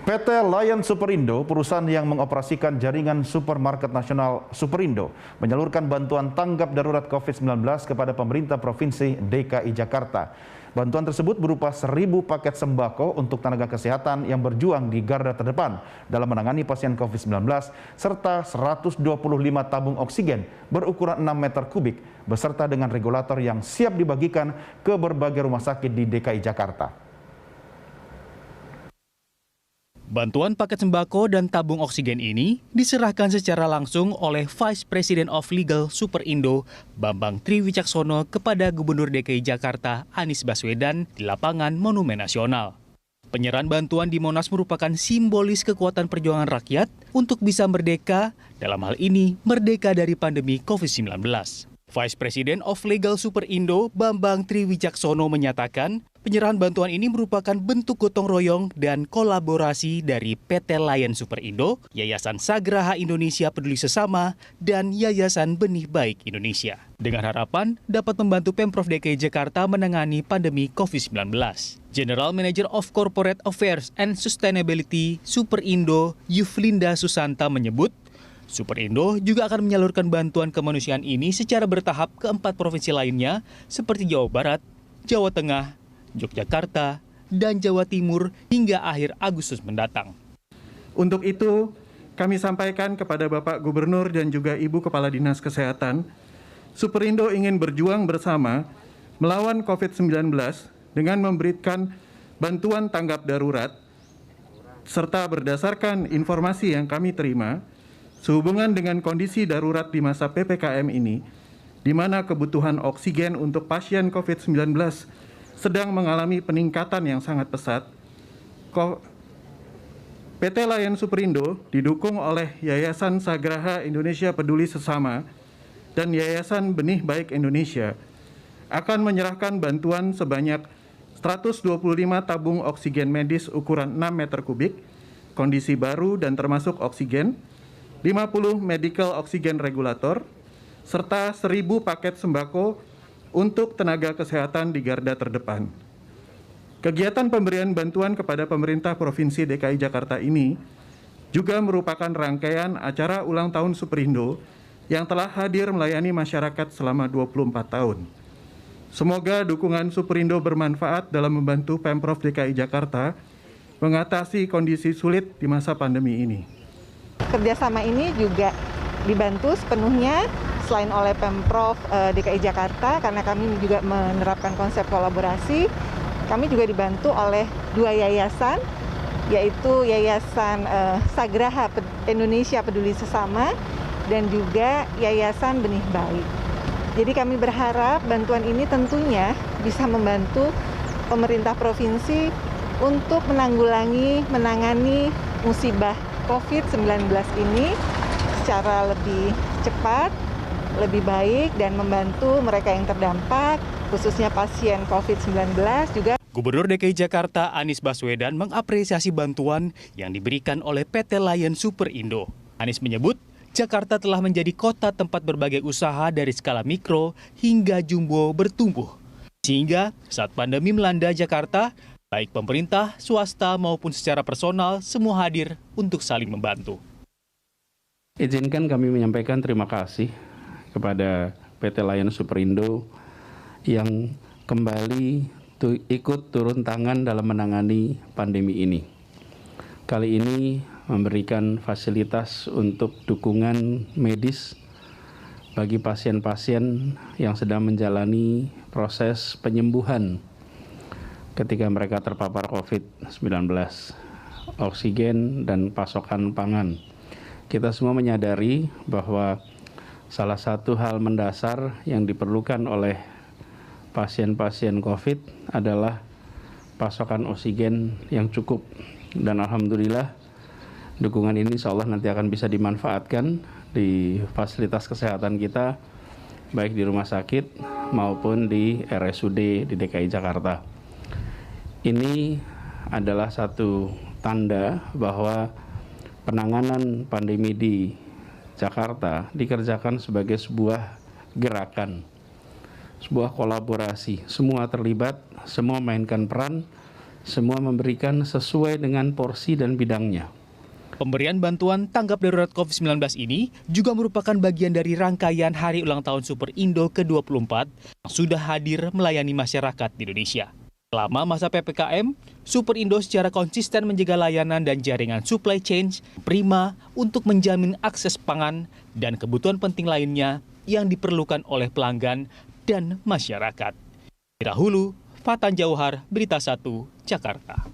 PT Lion Superindo, perusahaan yang mengoperasikan jaringan supermarket nasional Superindo, menyalurkan bantuan tanggap darurat COVID-19 kepada pemerintah Provinsi DKI Jakarta. Bantuan tersebut berupa 1.000 paket sembako untuk tenaga kesehatan yang berjuang di garda terdepan dalam menangani pasien COVID-19, serta 125 tabung oksigen berukuran 6 meter kubik, beserta dengan regulator yang siap dibagikan ke berbagai rumah sakit di DKI Jakarta. Bantuan paket sembako dan tabung oksigen ini diserahkan secara langsung oleh Vice President of Legal Superindo, Bambang Triwicaksono, kepada Gubernur DKI Jakarta, Anies Baswedan, di lapangan Monumen Nasional. Penyerahan bantuan di Monas merupakan simbolis kekuatan perjuangan rakyat untuk bisa merdeka, dalam hal ini merdeka dari pandemi COVID-19. Vice President of Legal Superindo, Bambang Triwicaksono, menyatakan penyerahan bantuan ini merupakan bentuk gotong royong dan kolaborasi dari PT Lion Superindo, Yayasan Sagraha Indonesia Peduli Sesama, dan Yayasan Benih Baik Indonesia. Dengan harapan dapat membantu Pemprov DKI Jakarta menangani pandemi COVID-19. General Manager of Corporate Affairs and Sustainability Superindo, Yuflinda Susanta, menyebut Superindo juga akan menyalurkan bantuan kemanusiaan ini secara bertahap ke 4 provinsi lainnya seperti Jawa Barat, Jawa Tengah, Yogyakarta, dan Jawa Timur hingga akhir Agustus mendatang. Untuk itu, kami sampaikan kepada Bapak Gubernur dan juga Ibu Kepala Dinas Kesehatan, Superindo ingin berjuang bersama melawan COVID-19 dengan memberikan bantuan tanggap darurat, serta berdasarkan informasi yang kami terima, sehubungan dengan kondisi darurat di masa PPKM ini, di mana kebutuhan oksigen untuk pasien COVID-19 sedang mengalami peningkatan yang sangat pesat, PT Lion Superindo didukung oleh Yayasan Sagraha Indonesia Peduli Sesama dan Yayasan Benih Baik Indonesia akan menyerahkan bantuan sebanyak 125 tabung oksigen medis ukuran 6 meter kubik, kondisi baru dan termasuk oksigen, 50 medical oksigen regulator, serta 1.000 paket sembako untuk tenaga kesehatan di garda terdepan. Kegiatan pemberian bantuan kepada pemerintah Provinsi DKI Jakarta ini juga merupakan rangkaian acara ulang tahun Superindo yang telah hadir melayani masyarakat selama 24 tahun. Semoga dukungan Superindo bermanfaat dalam membantu Pemprov DKI Jakarta mengatasi kondisi sulit di masa pandemi ini. Kerjasama ini juga dibantu sepenuhnya selain oleh Pemprov DKI Jakarta, karena kami juga menerapkan konsep kolaborasi. Kami juga dibantu oleh 2 yayasan, yaitu Yayasan Sagraha Indonesia Peduli Sesama dan juga Yayasan Benih Baik. Jadi kami berharap bantuan ini tentunya bisa membantu pemerintah provinsi untuk menangani musibah COVID-19 ini secara lebih cepat, lebih baik, dan membantu mereka yang terdampak, khususnya pasien COVID-19 juga. Gubernur DKI Jakarta Anies Baswedan mengapresiasi bantuan yang diberikan oleh PT Lion Superindo. Anies menyebut, Jakarta telah menjadi kota tempat berbagai usaha dari skala mikro hingga jumbo bertumbuh. Sehingga saat pandemi melanda Jakarta, baik pemerintah, swasta, maupun secara personal, semua hadir untuk saling membantu. Izinkan kami menyampaikan terima kasih kepada PT Lion Superindo yang kembali ikut turun tangan dalam menangani pandemi ini. Kali ini memberikan fasilitas untuk dukungan medis bagi pasien-pasien yang sedang menjalani proses penyembuhan ketika mereka terpapar COVID-19, oksigen dan pasokan pangan. Kita semua menyadari bahwa salah satu hal mendasar yang diperlukan oleh pasien-pasien COVID adalah pasokan oksigen yang cukup. Dan alhamdulillah dukungan ini insya Allah nanti akan bisa dimanfaatkan di fasilitas kesehatan kita, baik di rumah sakit maupun di RSUD di DKI Jakarta. Ini adalah satu tanda bahwa penanganan pandemi di Jakarta dikerjakan sebagai sebuah gerakan, sebuah kolaborasi. Semua terlibat, semua mainkan peran semua memberikan sesuai dengan porsi dan bidangnya. Pemberian bantuan tanggap darurat COVID-19 ini juga merupakan bagian dari rangkaian Hari Ulang Tahun Superindo ke-24 yang sudah hadir melayani masyarakat di Indonesia. Selama masa PPKM, Superindo secara konsisten menjaga layanan dan jaringan supply chain prima untuk menjamin akses pangan dan kebutuhan penting lainnya yang diperlukan oleh pelanggan dan masyarakat. Irahulu, Fatan Jauhar, Berita 1, Jakarta.